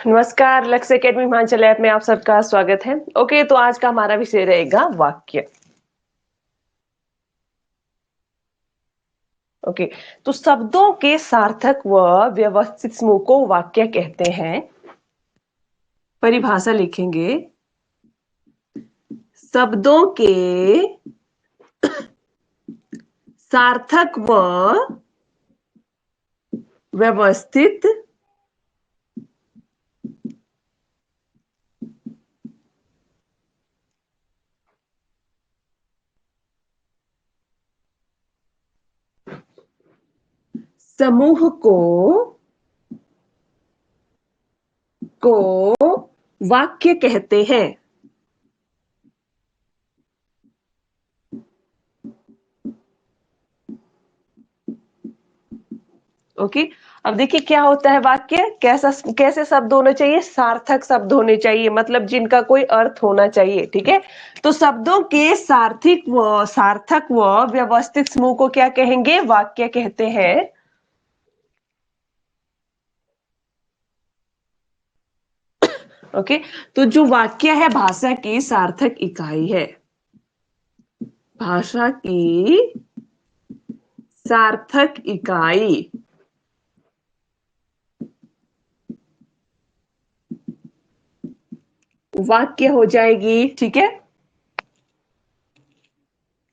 नमस्कार, लक्ष्य academy Himachal app में आप सबका स्वागत है। ओके, तो आज का हमारा विषय रहेगा वाक्य। ओके, तो शब्दों के सार्थक व व्यवस्थित समूह को वाक्य कहते हैं। परिभाषा लिखेंगे, शब्दों के सार्थक व व्यवस्थित समूह को वाक्य कहते हैं। ओके, अब देखिए क्या होता है वाक्य, कैसे शब्द होने चाहिए, सार्थक शब्द होने चाहिए, मतलब जिनका कोई अर्थ होना चाहिए। ठीक है, तो शब्दों के सार्थक व व्यवस्थित समूह को क्या कहेंगे, वाक्य कहते हैं। ओके, तो जो वाक्य है भाषा की सार्थक इकाई है। भाषा की सार्थक इकाई वाक्य हो जाएगी। ठीक है,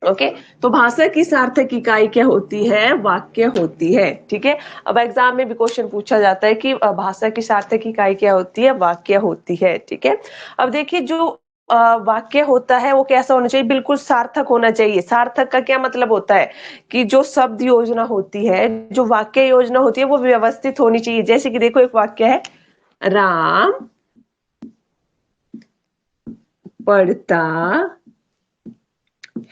ओके, तो भाषा की सार्थक इकाई क्या होती है, वाक्य होती है। ठीक है, अब एग्जाम में भी क्वेश्चन पूछा जाता है कि भाषा की सार्थक इकाई क्या होती है, वाक्य होती है। ठीक है, अब देखिए जो वाक्य होता है वो कैसा होना चाहिए, बिल्कुल सार्थक होना चाहिए। सार्थक का क्या मतलब होता है कि जो शब्द योजना होती है, जो वाक्य योजना होती है वो व्यवस्थित होनी चाहिए। जैसे कि देखो एक वाक्य है, राम पढ़ता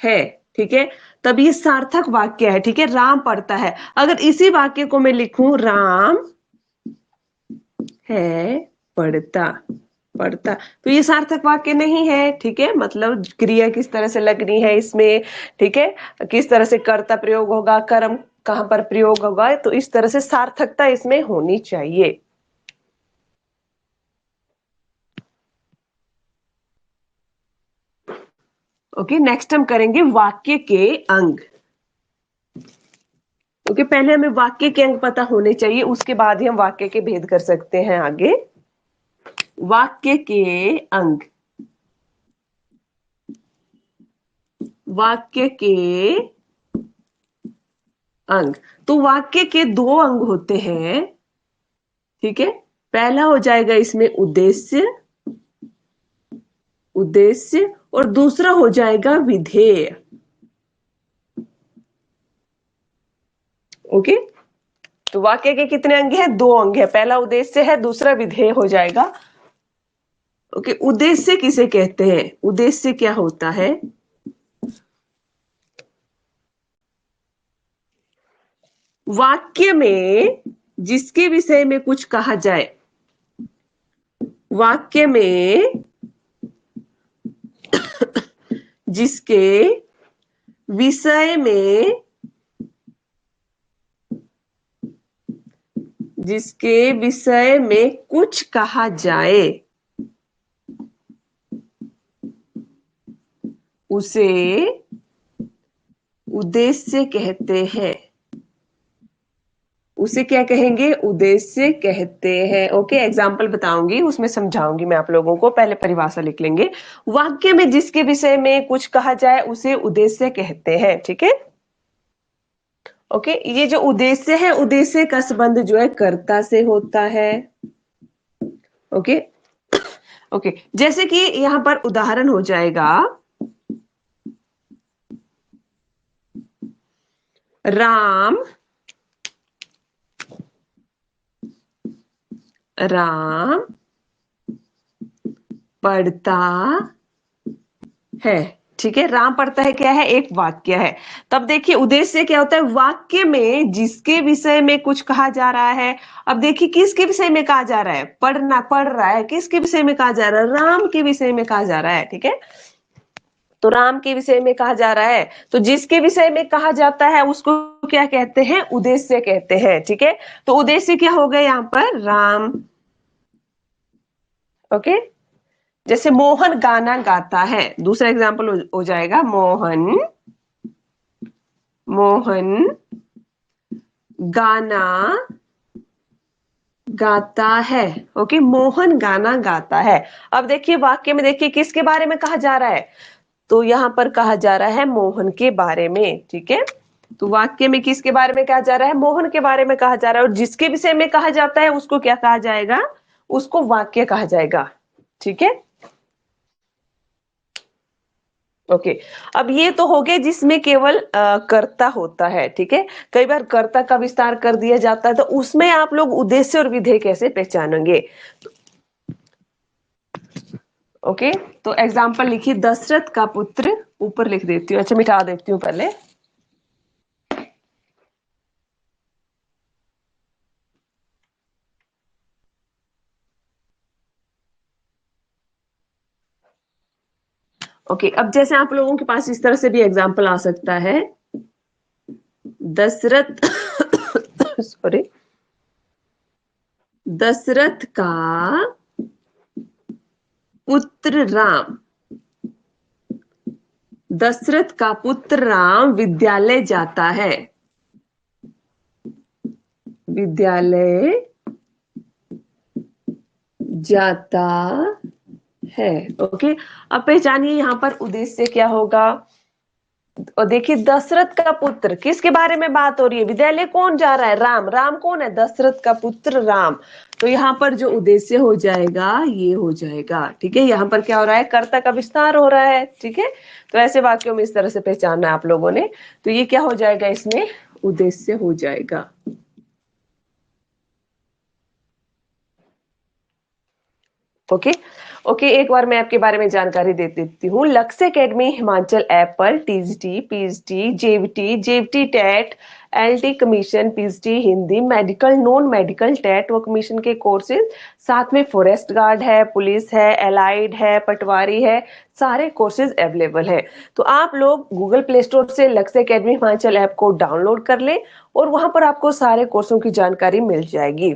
है। ठीक है, तब ये सार्थक वाक्य है। ठीक है, राम पढ़ता है। अगर इसी वाक्य को मैं लिखूं, राम है पढ़ता पढ़ता, तो ये सार्थक वाक्य नहीं है। ठीक है, मतलब क्रिया किस तरह से लगनी है इसमें, ठीक है, किस तरह से कर्ता प्रयोग होगा, कर्म कहां पर प्रयोग होगा, तो इस तरह से सार्थकता इसमें होनी चाहिए। ओके, नेक्स्ट हम करेंगे वाक्य के अंग। ओके, पहले हमें वाक्य के अंग पता होने चाहिए, उसके बाद ही हम वाक्य के भेद कर सकते हैं आगे। वाक्य के अंग, वाक्य के अंग, तो वाक्य के दो अंग होते हैं। ठीक है, पहला हो जाएगा इसमें उद्देश्य, उद्देश्य, और दूसरा हो जाएगा विधेय। ओके, तो वाक्य के कितने अंग हैं, दो अंग है, पहला उद्देश्य है, दूसरा विधेय हो जाएगा। ओके, उद्देश्य किसे कहते हैं, उद्देश्य क्या होता है, वाक्य में जिसके विषय में कुछ कहा जाए, वाक्य में जिसके विषय में, जिसके विषय में कुछ कहा जाए, उसे उद्देश्य कहते हैं। उसे क्या कहेंगे, उद्देश्य कहते हैं। ओके, एग्जाम्पल बताऊंगी, उसमें समझाऊंगी मैं आप लोगों को, पहले परिभाषा लिख लेंगे। वाक्य में जिसके विषय में कुछ कहा जाए उसे उद्देश्य कहते हैं। ठीक है, ओके, ये जो उद्देश्य है, उद्देश्य का संबंध जो है कर्ता से होता है। ओके, ओके, जैसे कि यहां पर उदाहरण हो जाएगा, राम राम पढ़ता है। ठीक है, राम पढ़ता है क्या है, एक वाक्य है। तब देखिए उद्देश्य क्या होता है, वाक्य में जिसके विषय में कुछ कहा जा रहा है। अब देखिए किसके विषय में कहा जा रहा है, पढ़ रहा है, किसके विषय में कहा जा रहा है, राम के विषय में कहा जा रहा है। ठीक है, तो राम के विषय में कहा जा रहा है, तो जिसके विषय में कहा जाता है उसको क्या कहते हैं, उद्देश्य कहते हैं। ठीक है, तो उद्देश्य क्या हो गया यहाँ पर, राम ओके, जैसे मोहन गाना गाता है, दूसरा एग्जाम्पल हो जाएगा मोहन मोहन गाना गाता है। ओके, मोहन गाना गाता है। अब देखिए वाक्य में, देखिए किसके बारे में कहा जा रहा है, तो यहाँ पर कहा जा रहा है मोहन के बारे में। ठीक है, तो वाक्य में किसके बारे में कहा जा रहा है, मोहन के बारे में कहा जा रहा है, और जिसके विषय में कहा जाता है उसको क्या कहा जाएगा, उसको वाक्य कहा जाएगा। ठीक है, ओके। अब ये तो हो गए जिसमें केवल कर्ता होता है। ठीक है, कई बार कर्ता का विस्तार कर दिया जाता है, तो उसमें आप लोग उद्देश्य और विधेय कैसे पहचानेंगे। ओके, तो एग्जाम्पल लिखिए, दशरथ का पुत्र, ऊपर लिख देती हूँ, अच्छा मिटा देती हूँ पहले। ओके, अब जैसे आप लोगों के पास इस तरह से भी एग्जाम्पल आ सकता है, दशरथ सॉरी, दशरथ का पुत्र राम, दशरथ का पुत्र राम विद्यालय जाता है, विद्यालय जाता है। ओके, अब पहचानिए यहाँ पर उद्देश्य क्या होगा। और देखिए दशरथ का पुत्र, किसके बारे में बात हो रही है, विद्यालय कौन जा रहा है, राम। राम कौन है, दशरथ का पुत्र राम। तो यहाँ पर जो उद्देश्य हो जाएगा ये हो जाएगा। ठीक है, यहाँ पर क्या हो रहा है, कर्ता का विस्तार हो रहा है। ठीक है, तो ऐसे वाक्यों में इस तरह से पहचानना है आप लोगों ने। तो ये क्या हो जाएगा, इसमें उद्देश्य हो जाएगा। ओके, ओके, एक बार मैं आपके बारे में जानकारी दे देती हूँ। लक्ष्य एकेडमी हिमाचल ऐप पर TGT, PhD, JVT, JVT TET, LT commission, PhD Hindi, medical, non medical TET व कमीशन के कोर्सेज, साथ में फॉरेस्ट गार्ड है, पुलिस है, एलाइड है, पटवारी है, सारे कोर्सेज अवेलेबल है। तो आप लोग गूगल प्ले स्टोर से लक्ष्य एकेडमी हिमाचल ऐप को डाउनलोड कर लें, और वहां पर आपको सारे कोर्सों की जानकारी मिल जाएगी।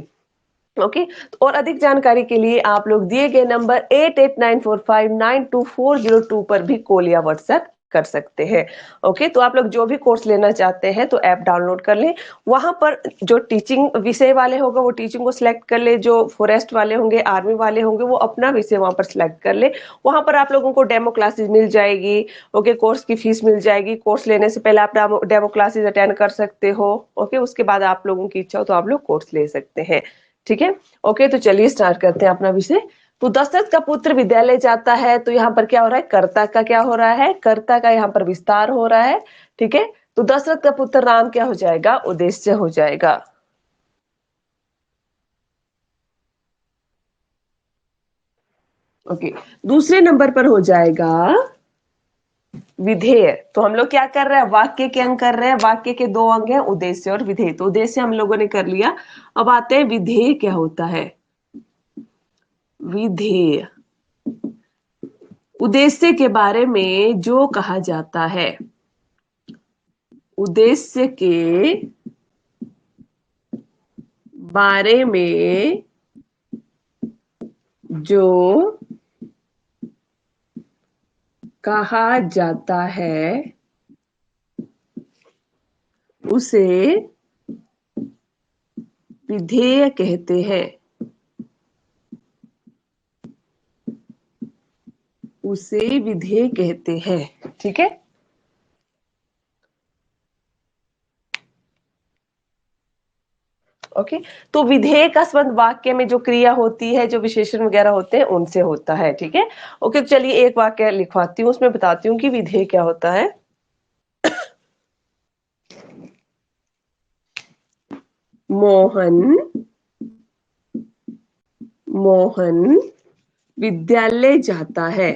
ओके, तो और अधिक जानकारी के लिए आप लोग दिए गए नंबर 8894592402 पर भी कॉल या व्हाट्सएप कर सकते हैं। ओके, तो आप लोग जो भी कोर्स लेना चाहते हैं तो ऐप डाउनलोड कर लें। वहां पर जो टीचिंग विषय वाले होगा वो टीचिंग को सिलेक्ट कर ले, जो फॉरेस्ट वाले होंगे, आर्मी वाले होंगे, वो अपना विषय वहां पर सिलेक्ट कर ले। वहां पर आप लोगों को डेमो क्लासेस मिल जाएगी। ओके, कोर्स की फीस मिल जाएगी। कोर्स लेने से पहले आप डेमो क्लासेस अटेंड कर सकते हो। ओके, उसके बाद आप लोगों की इच्छा हो तो आप लोग कोर्स ले सकते हैं। ठीक है, ओके, तो चलिए स्टार्ट करते हैं अपना विषय। तो दशरथ का पुत्र विद्यालय जाता है, तो यहाँ पर क्या हो रहा है, कर्ता का क्या हो रहा है, कर्ता का यहाँ पर विस्तार हो रहा है। ठीक है, तो दशरथ का पुत्र राम क्या हो जाएगा, उद्देश्य हो जाएगा। ओके, दूसरे नंबर पर हो जाएगा विधेय। तो हम लोग क्या कर रहे हैं, वाक्य के अंग कर रहे हैं। वाक्य के दो अंग हैं, उद्देश्य और विधेय। तो उद्देश्य हम लोगों ने कर लिया, अब आते हैं विधेय क्या होता है। विधेय, उद्देश्य के बारे में जो कहा जाता है, उद्देश्य के बारे में जो कहा जाता है उसे विधेय कहते हैं, उसे विधेय कहते हैं। ठीक है, ओके, तो विधेय का संबंध वाक्य में जो क्रिया होती है, जो विशेषण वगैरह होते हैं, उनसे होता है। ठीक है, ओके, चलिए एक वाक्य लिखवाती हूँ, उसमें बताती हूँ कि विधेय क्या होता है। मोहन मोहन विद्यालय जाता है।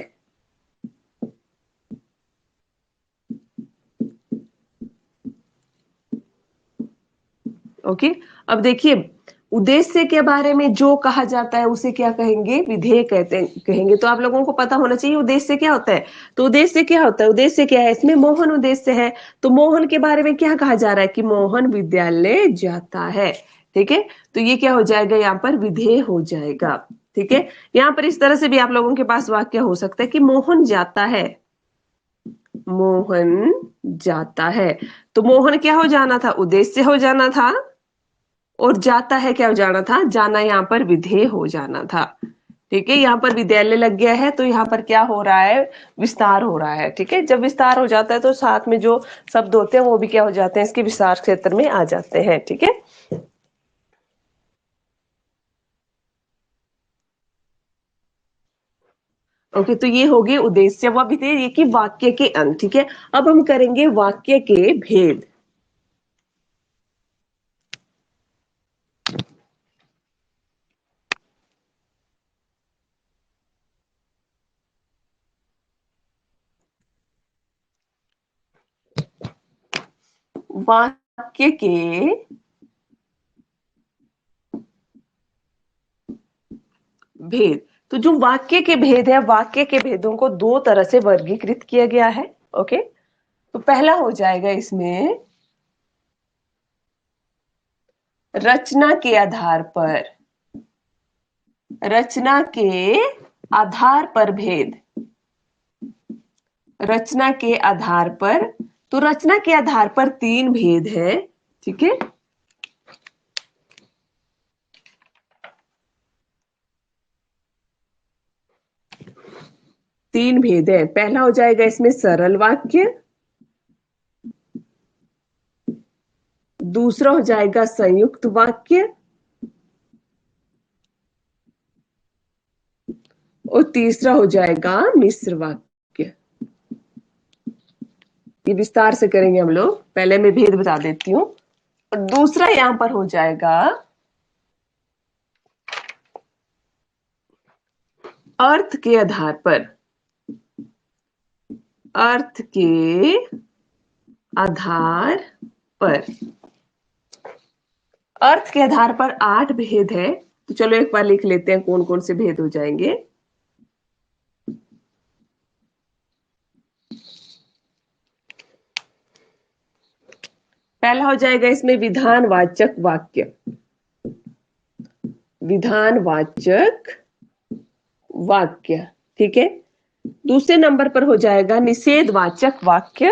ओके, अब देखिए उद्देश्य के बारे में जो कहा जाता है उसे क्या कहेंगे, विधेय कहते कहेंगे। तो आप लोगों को पता होना चाहिए उद्देश्य क्या होता है। तो उद्देश्य क्या होता है, उद्देश्य क्या है, इसमें मोहन उद्देश्य है। तो मोहन के बारे में क्या कहा जा रहा है कि मोहन विद्यालय जाता है। ठीक है, तो ये क्या हो जाएगा, यहाँ पर विधेय हो जाएगा। ठीक है। यहाँ पर इस तरह से भी आप लोगों के पास वाक्य हो सकता है कि मोहन जाता है, मोहन जाता है। तो मोहन क्या हो जाना था, उद्देश्य हो जाना था, और जाता है क्या हो जाना था, जाना यहाँ पर विधेय हो जाना था। ठीक है, यहाँ पर विद्यालय लग गया है तो यहाँ पर क्या हो रहा है, विस्तार हो रहा है। ठीक है, जब विस्तार हो जाता है तो साथ में जो शब्द होते हैं वो भी क्या हो जाते हैं, इसके विस्तार क्षेत्र में आ जाते हैं। ठीक है, ओके, तो ये हो गए उद्देश्य व विधेय, ये कि वाक्य के अंग। ठीक है, अब हम करेंगे वाक्य के भेद। वाक्य के भेद। तो जो वाक्य के भेद है, वाक्य के भेदों को दो तरह से वर्गीकृत किया गया है। ओके, तो पहला हो जाएगा इसमें रचना के आधार पर, रचना के आधार पर भेद, रचना के आधार पर। तो रचना के आधार पर तीन भेद है। ठीक है, तीन भेद है। पहला हो जाएगा इसमें सरल वाक्य, दूसरा हो जाएगा संयुक्त वाक्य, और तीसरा हो जाएगा मिश्र वाक्य। ये विस्तार से करेंगे हम लोग, पहले मैं भेद बता देती हूँ। और दूसरा यहां पर हो जाएगा अर्थ के आधार पर, अर्थ के आधार पर। अर्थ के आधार पर 8 भेद है। तो चलो एक बार लिख लेते हैं कौन कौन से भेद हो जाएंगे। पहला हो जाएगा इसमें विधानवाचक वाक्य, विधानवाचक वाक्य। ठीक है, दूसरे नंबर पर हो जाएगा निषेधवाचक वाक्य,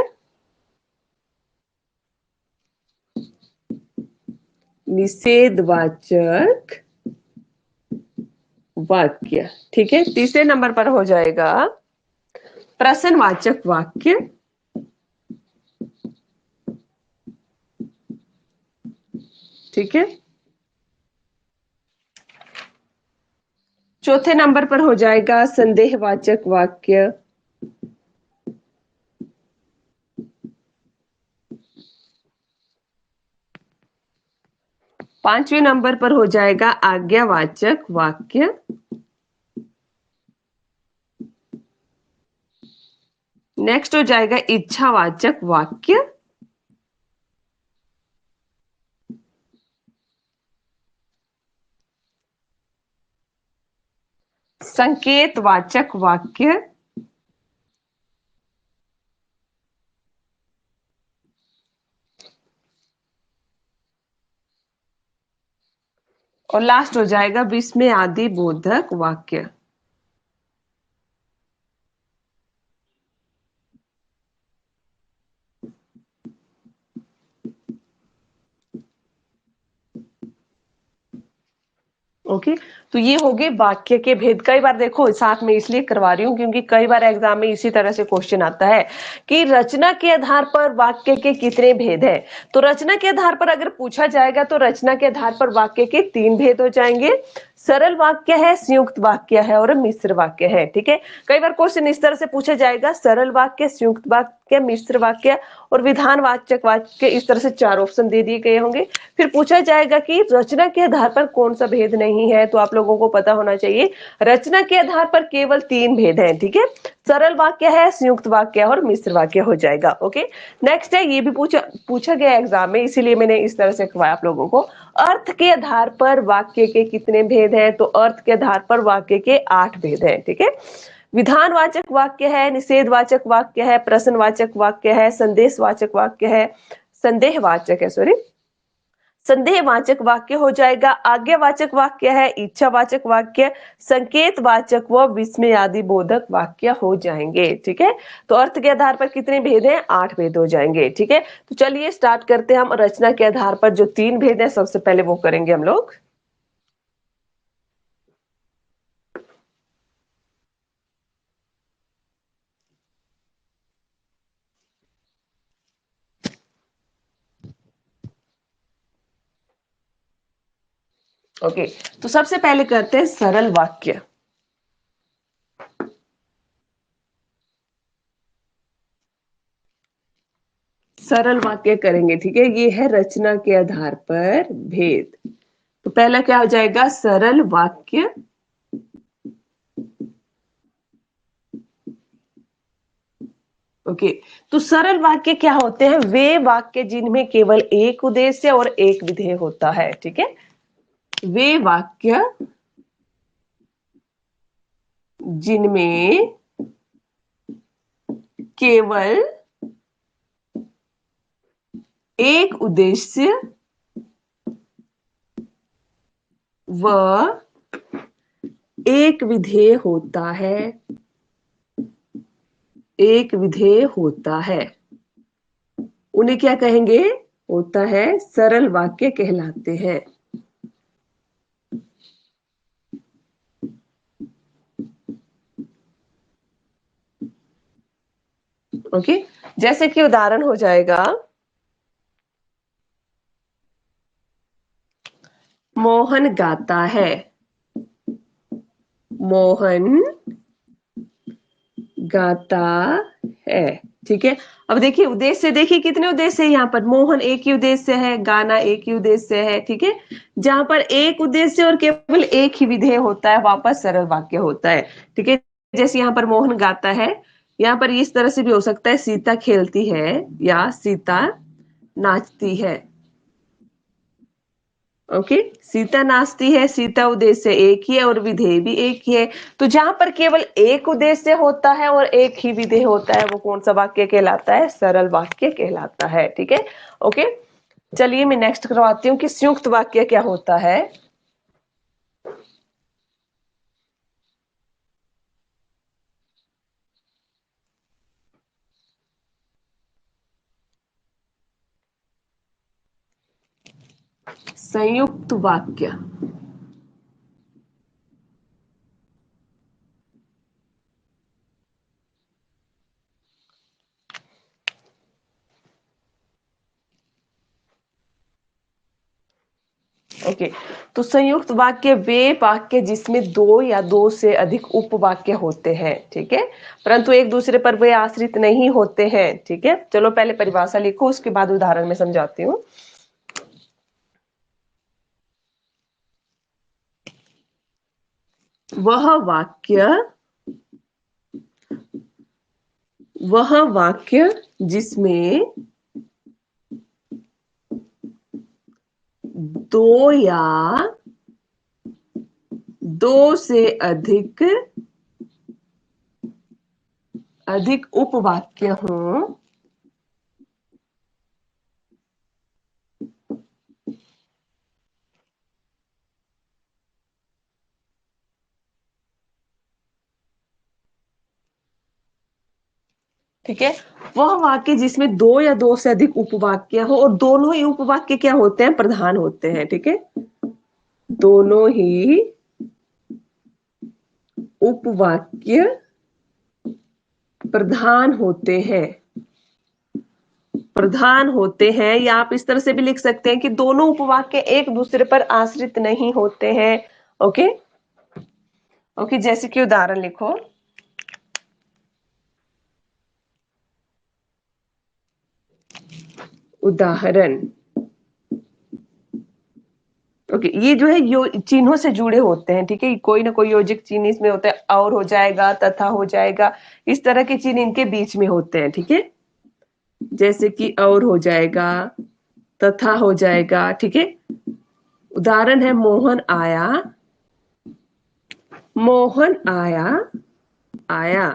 निषेधवाचक वाक्य। ठीक है, तीसरे नंबर पर हो जाएगा प्रश्नवाचक वाक्य, ठीक है। चौथे नंबर पर हो जाएगा संदेहवाचक वाक्य, पांचवें नंबर पर हो जाएगा आज्ञावाचक वाक्य, नेक्स्ट हो जाएगा इच्छावाचक वाक्य, संकेतवाचक वाक्य, और लास्ट हो जाएगा विस्मय आदि बोधक वाक्य। ओके, तो ये हो गए वाक्य के भेद। कई बार देखो साथ में इसलिए करवा रही हूँ क्योंकि कई बार एग्जाम में इसी तरह से क्वेश्चन आता है कि रचना के आधार पर वाक्य के कितने भेद है। तो रचना के आधार पर अगर पूछा जाएगा तो रचना के आधार पर वाक्य के 3 भेद हो जाएंगे, सरल वाक्य है, संयुक्त वाक्य है और मिश्र वाक्य है। ठीक है, कई बार क्वेश्चन इस तरह से पूछा जाएगा, सरल वाक्य, संयुक्त वाक्य, मिश्र वाक्य और विधानवाचक वाक्य, इस तरह से 4 ऑप्शन दे दिए गए होंगे। फिर पूछा जाएगा कि रचना के आधार पर कौन सा भेद नहीं है, तो आप लोगों को पता होना चाहिए रचना के आधार पर केवल 3 भेद हैं। ठीक है, सरल वाक्य है, संयुक्त वाक्य और मिश्र वाक्य हो जाएगा। ओके, नेक्स्ट है, ये भी पूछा गया एग्जाम में, इसीलिए मैंने इस तरह से करवाया आप लोगों को। अर्थ के आधार पर वाक्य के कितने भेद हैं, तो अर्थ के आधार पर वाक्य के 8 भेद हैं। ठीक है, विधानवाचक वाक्य है, निषेधवाचक वाक्य है, प्रश्नवाचक वाक्य है, संदेशवाचक वाक्य है, संदेहवाचक है, सॉरी, संदेहवाचक वाक्य हो जाएगा, आज्ञावाचक वाक्य है, इच्छावाचक वाक्य, संकेतवाचक व विस्मयादि बोधक वाक्य हो जाएंगे। ठीक है, तो अर्थ के आधार पर कितने भेद हैं? 8 भेद हो जाएंगे। ठीक है, तो चलिए स्टार्ट करते हैं हम रचना के आधार पर जो 3 भेद हैं सबसे पहले वो करेंगे हम लोग। ओके, तो सबसे पहले करते हैं सरल वाक्य। सरल वाक्य करेंगे। ठीक है, ये है रचना के आधार पर भेद। तो पहला क्या हो जाएगा? सरल वाक्य। ओके, तो सरल वाक्य क्या होते हैं? वे वाक्य जिनमें केवल एक उद्देश्य और एक विधेय होता है। ठीक है, वे वाक्य जिनमें केवल एक उद्देश्य व एक विधेय होता है, एक विधेय होता है, उन्हें क्या कहेंगे? होता है सरल वाक्य कहलाते हैं। ओके, जैसे कि उदाहरण हो जाएगा, मोहन गाता है। मोहन गाता है। ठीक है, अब देखिए उद्देश्य, देखिए कितने उद्देश्य है यहाँ पर? मोहन एक ही उद्देश्य है, गाना एक ही उद्देश्य है। ठीक है, जहां पर एक उद्देश्य और केवल एक ही विधेय होता है वापस सरल वाक्य होता है। ठीक है, जैसे यहाँ पर मोहन गाता है, यहाँ पर इस तरह से भी हो सकता है सीता खेलती है या सीता नाचती है। ओके, सीता नाचती है, सीता उद्देश्य एक ही है और विधेय भी एक ही है। तो जहां पर केवल एक उद्देश्य होता है और एक ही विधेय होता है वो कौन सा वाक्य कहलाता है? सरल वाक्य कहलाता है। ठीक है, ओके, चलिए मैं नेक्स्ट करवाती हूँ कि संयुक्त वाक्य क्या होता है। संयुक्त वाक्य। ओके, तो संयुक्त वाक्य वे वाक्य जिसमें दो या दो से अधिक उपवाक्य होते हैं। ठीक है, परंतु एक दूसरे पर वे आश्रित नहीं होते हैं। ठीक है, चलो पहले परिभाषा लिखो, उसके बाद उदाहरण में समझाती हूँ। वह वाक्य, वह वाक्य जिसमें दो या दो से अधिक उपवाक्य हों, ठीक है, वह वाक्य जिसमें दो या दो से अधिक उपवाक्य हो और दोनों ही उपवाक्य क्या होते हैं? प्रधान होते हैं। ठीक है, दोनों ही उपवाक्य प्रधान होते हैं, प्रधान होते हैं, या आप इस तरह से भी लिख सकते हैं कि दोनों उपवाक्य एक दूसरे पर आश्रित नहीं होते हैं। ओके, ओके, जैसे कि उदाहरण लिखो, उदाहरण। ओके, ये जो है यो चिन्हों से जुड़े होते हैं। ठीक है, कोई ना कोई योजक चिन्ह इसमें होता है, और हो जाएगा, तथा हो जाएगा, इस तरह के चिन्ह इनके बीच में होते हैं। ठीक है, जैसे कि और हो जाएगा, तथा हो जाएगा। ठीक है, उदाहरण है मोहन आया, मोहन आया, आया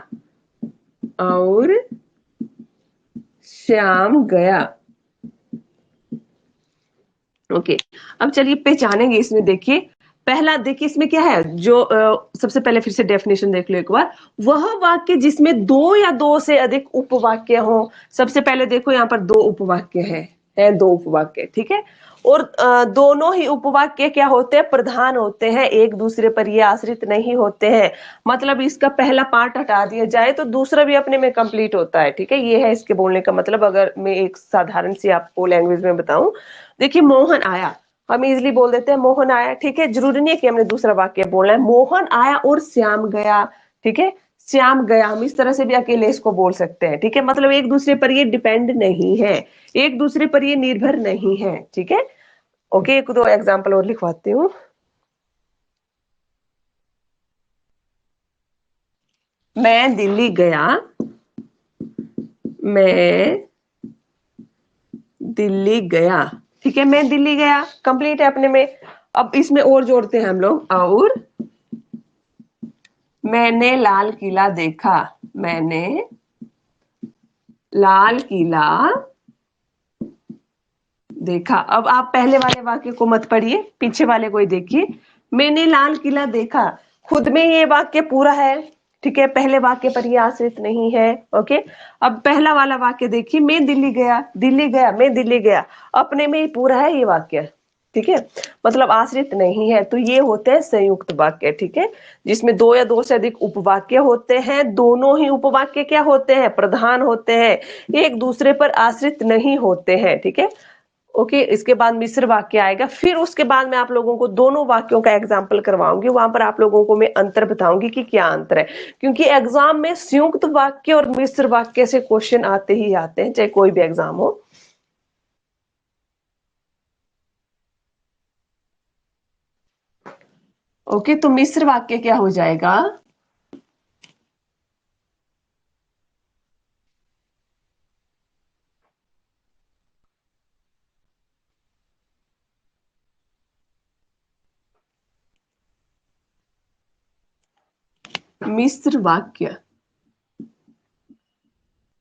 और श्याम गया। ओके, अब चलिए पहचानेंगे इसमें। देखिए पहला, देखिए इसमें क्या है, जो सबसे पहले फिर से डेफिनेशन देख लो एक बार। वह वाक्य जिसमें दो या दो से अधिक उपवाक्य हो। सबसे पहले देखो यहाँ पर दो उपवाक्य है दो उपवाक्य, ठीक है। और दोनों ही उपवाक्य क्या होते हैं, प्रधान होते हैं, एक दूसरे पर ये आश्रित नहीं होते हैं। मतलब इसका पहला पार्ट हटा दिया जाए तो दूसरा भी अपने में कंप्लीट होता है, ठीक है। ये है इसके बोलने का मतलब। अगर मैं एक साधारण सी आपको लैंग्वेज में बताऊं, देखिए मोहन आया, हम इजिली बोल देते हैं मोहन आया, ठीक है। जरूरी नहीं है कि हमने दूसरा वाक्य बोलना है। मोहन आया और श्याम गया, ठीक है। श्याम गया, हम इस तरह से भी अकेले इसको बोल सकते हैं, ठीक है। मतलब एक दूसरे पर ये डिपेंड नहीं है, एक दूसरे पर ये निर्भर नहीं है, ठीक है। ओके, एक दो एग्जाम्पल और लिखवाती हूँ। मैं दिल्ली गया, मैं दिल्ली गया, ठीक है। मैं दिल्ली गया कंप्लीट है अपने में। अब इसमें और जोड़ते हैं हम लोग, और मैंने लाल किला देखा, मैंने लाल किला देखा। अब आप पहले वाले वाक्य को मत पढ़िए, पीछे वाले को ही देखिए। मैंने लाल किला देखा, खुद में ये वाक्य पूरा है, ठीक है। पहले वाक्य पर ये आश्रित नहीं है। ओके, अब पहला वाला वाक्य देखिए, मैं दिल्ली गया, दिल्ली गया, मैं दिल्ली गया, अपने में ही पूरा है ये वाक्य, ठीक है। मतलब आश्रित नहीं है। तो ये होते हैं संयुक्त वाक्य, ठीक है, जिसमें दो या दो से अधिक उपवाक्य होते हैं। दोनों ही उपवाक्य क्या होते हैं, प्रधान होते हैं, एक दूसरे पर आश्रित नहीं होते हैं, ठीक है। ओके, इसके बाद मिश्र वाक्य आएगा। फिर उसके बाद मैं आप लोगों को दोनों वाक्यों का एग्जाम्पल करवाऊंगी, वहां पर आप लोगों को मैं अंतर बताऊंगी कि क्या अंतर है। क्योंकि एग्जाम में संयुक्त वाक्य और मिश्र वाक्य से क्वेश्चन आते ही आते हैं, चाहे कोई भी एग्जाम हो। ओके, तो मिश्र वाक्य क्या हो जाएगा, मिश्र वाक्य,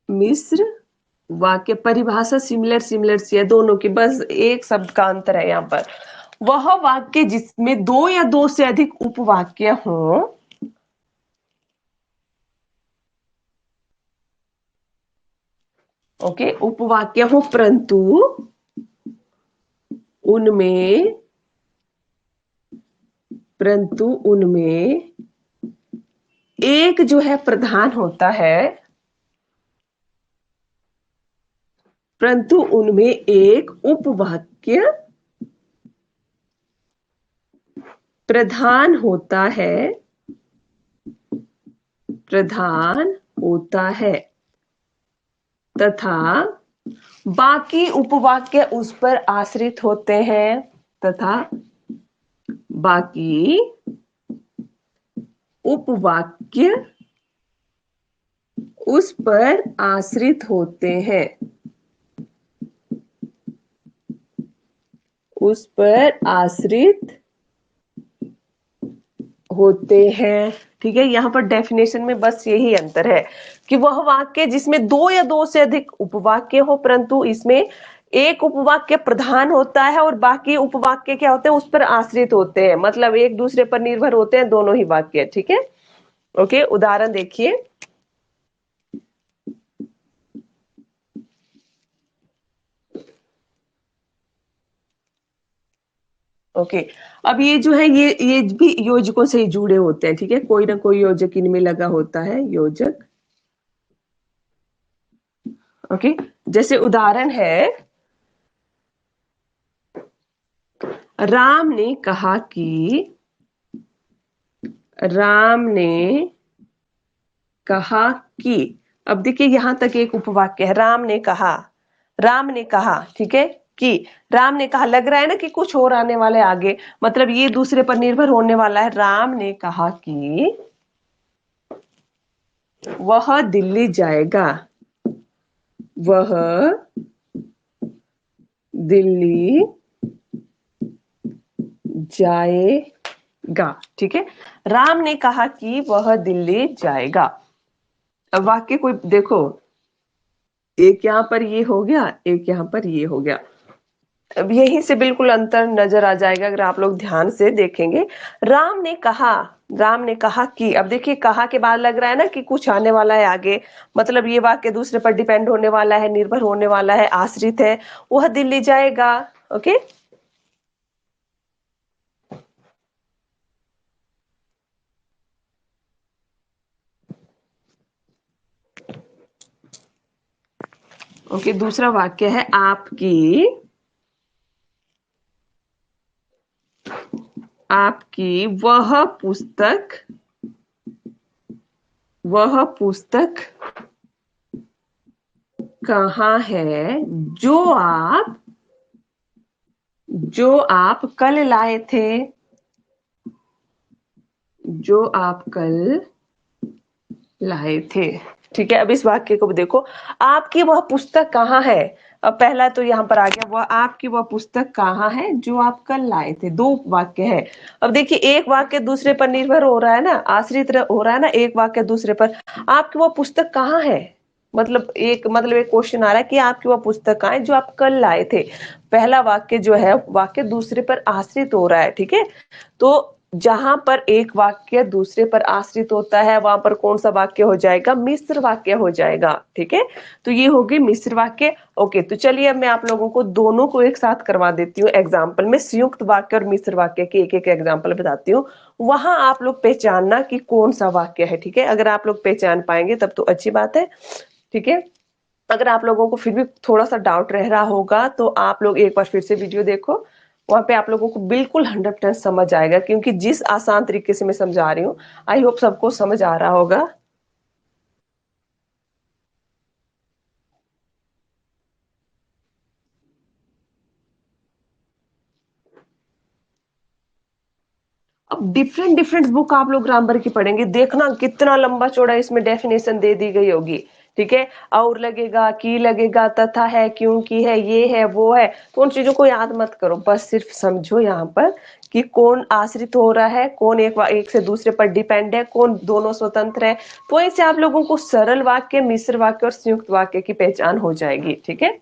मिश्र वाक्य परिभाषा सिमिलर सिमिलर सी है दोनों की, बस एक शब्द का अंतर है यहाँ पर। वह वाक्य जिसमें दो या दो से अधिक उपवाक्य हो, ओके, उपवाक्य हो, उनमें परंतु उनमें एक जो है प्रधान होता है, परंतु उनमें एक उपवाक्य प्रधान होता है, प्रधान होता है, तथा बाकी उपवाक्य उस पर आश्रित होते हैं, तथा बाकी उपवाक्य उस पर आश्रित होते हैं, उस पर आश्रित होते हैं, ठीक है। यहाँ पर डेफिनेशन में बस यही अंतर है कि वह वाक्य जिसमें दो या दो से अधिक उपवाक्य हो, परंतु इसमें एक उपवाक्य प्रधान होता है और बाकी उपवाक्य क्या होते हैं, उस पर आश्रित होते हैं, मतलब एक दूसरे पर निर्भर होते हैं दोनों ही वाक्य, ठीक है। ओके, उदाहरण देखिए। ओके, अब ये जो है ये भी योजकों से ही जुड़े होते हैं, ठीक है। कोई ना कोई योजक इनमें लगा होता है, योजक। ओके, जैसे उदाहरण है, राम ने कहा कि, राम ने कहा कि, अब देखिए यहां तक एक उपवाक्य है, राम ने कहा, राम ने कहा, ठीक है, कि राम ने कहा, लग रहा है ना कि कुछ और आने वाले आगे, मतलब ये दूसरे पर निर्भर होने वाला है। राम ने कहा कि वह दिल्ली जाएगा, वह दिल्ली जाएगा, ठीक है। राम ने कहा कि वह दिल्ली जाएगा। अब वाक्य कोई देखो, एक यहां पर ये हो गया, एक यहां पर ये हो गया, अब यहीं से बिल्कुल अंतर नजर आ जाएगा अगर आप लोग ध्यान से देखेंगे। राम ने कहा, राम ने कहा कि, अब देखिए कहा के बाद लग रहा है ना कि कुछ आने वाला है आगे, मतलब ये वाक्य दूसरे पर डिपेंड होने वाला है, निर्भर होने वाला है, आश्रित है, वह दिल्ली जाएगा। ओके, ओके, दूसरा वाक्य है आपकी वह पुस्तक कहाँ है जो आप कल लाए थे, जो आप कल लाए थे। ठीक है, अब इस वाक्य को देखो, आपकी वह पुस्तक कहाँ है। अब पहला तो यहाँ पर आ गया, वह आपकी वह पुस्तक कहाँ है जो आप कल लाए थे, दो वाक्य है। अब देखिए एक वाक्य दूसरे पर निर्भर हो रहा है ना, आश्रित हो रहा है ना, एक वाक्य दूसरे पर। आपकी वह पुस्तक कहाँ है, मतलब एक क्वेश्चन आ रहा है कि आपकी वह पुस्तक कहाँ है जो आप कल लाए थे। पहला वाक्य जो है, वाक्य दूसरे पर आश्रित हो रहा है। ठीक है, तो जहां पर एक वाक्य दूसरे पर आश्रित होता है वहां पर कौन सा वाक्य हो जाएगा, मिश्र वाक्य हो जाएगा। ठीक है, तो ये होगी मिश्र वाक्य। ओके, तो चलिए अब मैं आप लोगों को दोनों को एक साथ करवा देती हूँ एग्जाम्पल में, संयुक्त वाक्य और मिश्र वाक्य के एक एक एग्जाम्पल बताती हूँ, वहां आप लोग पहचानना कि कौन सा वाक्य है। ठीक है, अगर आप लोग पहचान पाएंगे तब तो अच्छी बात है। ठीक है, अगर आप लोगों को फिर भी थोड़ा सा डाउट रह रहा होगा तो आप लोग एक बार फिर से वीडियो देखो, वहां पे आप लोगों को बिल्कुल 100% समझ आएगा, क्योंकि जिस आसान तरीके से मैं समझा रही हूँ, आई होप सबको समझ आ रहा होगा। अब डिफरेंट डिफरेंट बुक आप लोग ग्रामर की पढ़ेंगे, देखना कितना लंबा चौड़ा इसमें डेफिनेशन दे दी गई होगी। ठीक है, और लगेगा, की लगेगा, तथा है, क्योंकि है, ये है, वो है, तो उन चीजों को याद मत करो, बस सिर्फ समझो यहाँ पर कि कौन आश्रित हो रहा है, कौन एक से दूसरे पर डिपेंड है, कौन दोनों स्वतंत्र है। तो इससे आप लोगों को सरल वाक्य, मिश्र वाक्य और संयुक्त वाक्य की पहचान हो जाएगी। ठीक है,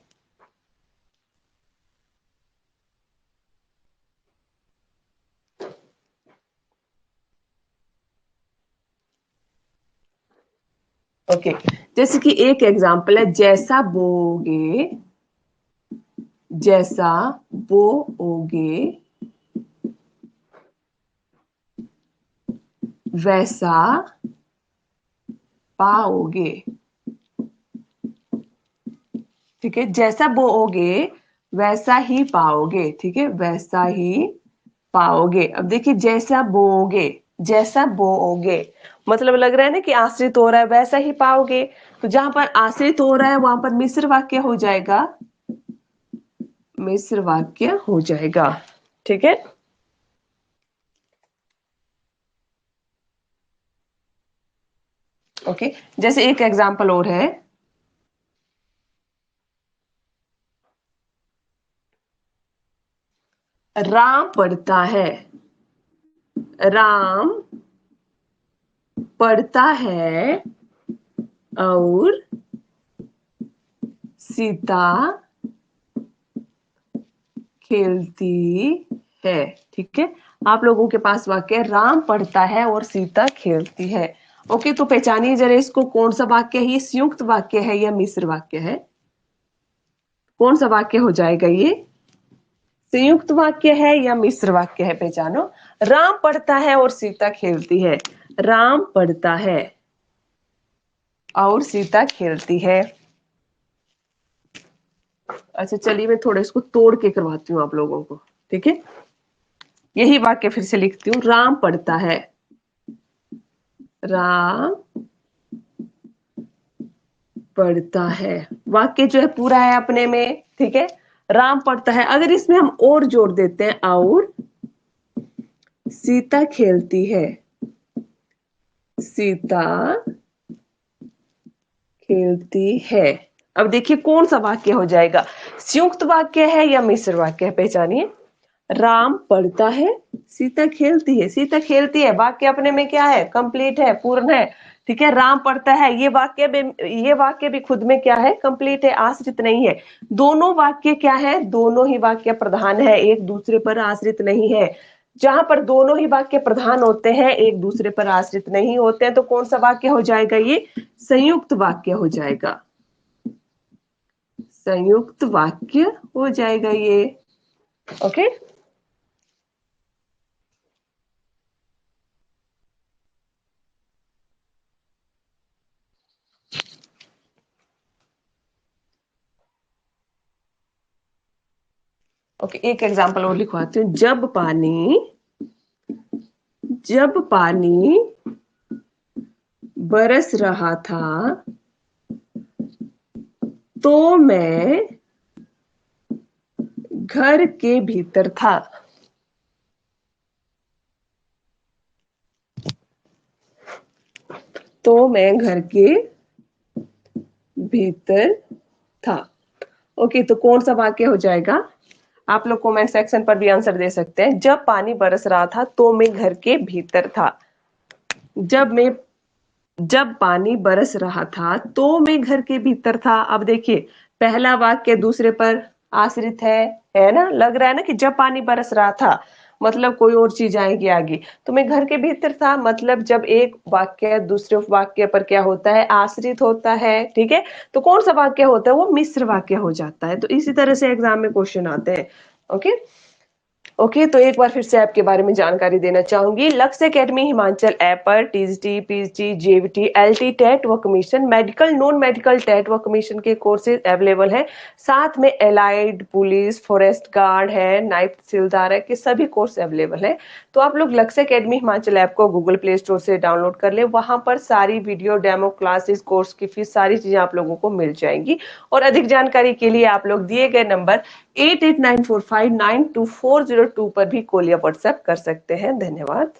ओके, जैसे कि एक एग्जाम्पल है, जैसा बोओगे वैसा पाओगे। ठीक है, जैसा बोओगे वैसा ही पाओगे। ठीक है, वैसा ही पाओगे। अब देखिए जैसा बोओगे मतलब लग रहा है ना कि आश्रित हो रहा है, वैसा ही पाओगे। तो जहां पर आश्रित हो रहा है वहां पर मिश्र वाक्य हो जाएगा, मिश्र वाक्य हो जाएगा। ठीक है, ओके, जैसे एक एग्जांपल और है, राम पढ़ता है, राम पढ़ता है और सीता खेलती है। ठीक है, आप लोगों के पास वाक्य राम पढ़ता है और सीता खेलती है। ओके, तो पहचानिए जरा इसको, कौन सा वाक्य है, ये संयुक्त वाक्य है या मिश्र वाक्य है, कौन सा वाक्य हो जाएगा ये, संयुक्त वाक्य है या मिश्र वाक्य है, पहचानो। राम पढ़ता है और सीता खेलती है, राम पढ़ता है और सीता खेलती है। अच्छा चलिए मैं थोड़ा इसको तोड़ के करवाती हूँ आप लोगों को। ठीक है, यही वाक्य फिर से लिखती हूँ, राम पढ़ता है, राम पढ़ता है, वाक्य जो है पूरा है अपने में। ठीक है, राम पढ़ता है, अगर इसमें हम और जोड़ देते हैं, और सीता खेलती है, सीता खेलती है। अब देखिए कौन सा वाक्य हो जाएगा, संयुक्त वाक्य है या मिश्र वाक्य है, पहचानिए। राम पढ़ता है, सीता खेलती है। सीता खेलती है वाक्य अपने में क्या है, कंप्लीट है, पूर्ण है। ठीक है, राम पढ़ता है ये वाक्य भी खुद में क्या है, कंप्लीट है, आश्रित नहीं है। दोनों वाक्य क्या है, दोनों ही वाक्य प्रधान है, एक दूसरे पर आश्रित नहीं है। जहां पर दोनों ही वाक्य प्रधान होते हैं, एक दूसरे पर आश्रित नहीं होते हैं, तो कौन सा वाक्य हो जाएगा, ये संयुक्त वाक्य हो जाएगा। संयुक्त वाक्य हो जाएगा ये। ओके, ओके, एक एग्जांपल और लिखवाती हूँ। जब पानी बरस रहा था तो मैं घर के भीतर था। तो मैं घर के भीतर था। ओके, तो कौन सा वाक्य हो जाएगा? आप लोग कमेंट सेक्शन पर भी आंसर दे सकते हैं। जब पानी बरस रहा था तो मैं घर के भीतर था। जब मैं जब पानी बरस रहा था तो मैं घर के भीतर था। अब देखिए, पहला वाक्य दूसरे पर आश्रित है ना, लग रहा है ना कि जब पानी बरस रहा था, मतलब कोई और चीज आएगी आगे। तो मैं घर के भीतर था, मतलब जब एक वाक्य दूसरे वाक्य पर क्या होता है, आश्रित होता है। ठीक है, तो कौन सा वाक्य होता है, वो मिश्र वाक्य हो जाता है। तो इसी तरह से एग्जाम में क्वेश्चन आते हैं। ओके, ओके, तो एक बार फिर से ऐप के बारे में जानकारी देना चाहूंगी। लक्ष्य एकेडमी हिमाचल ऐप पर TGT, PGT, JVT, LT, TET व commission, medical, non medical TET व कमीशन के कोर्सेज अवेलेबल हैं। साथ में एलाइड, पुलिस, फॉरेस्ट गार्ड है, नायब तहसीलदार है, के सभी कोर्स अवेलेबल हैं। तो आप लोग लक्ष्य एकेडमी हिमाचल ऐप को गूगल प्ले स्टोर से डाउनलोड कर ले। वहां पर सारी वीडियो, डेमो क्लासेस, कोर्स की फीस, सारी चीजें आप लोगों को मिल जाएंगी। और अधिक जानकारी के लिए आप लोग दिए गए नंबर 8894592402 पर भी कॉल या व्हाट्सएप कर सकते हैं। धन्यवाद।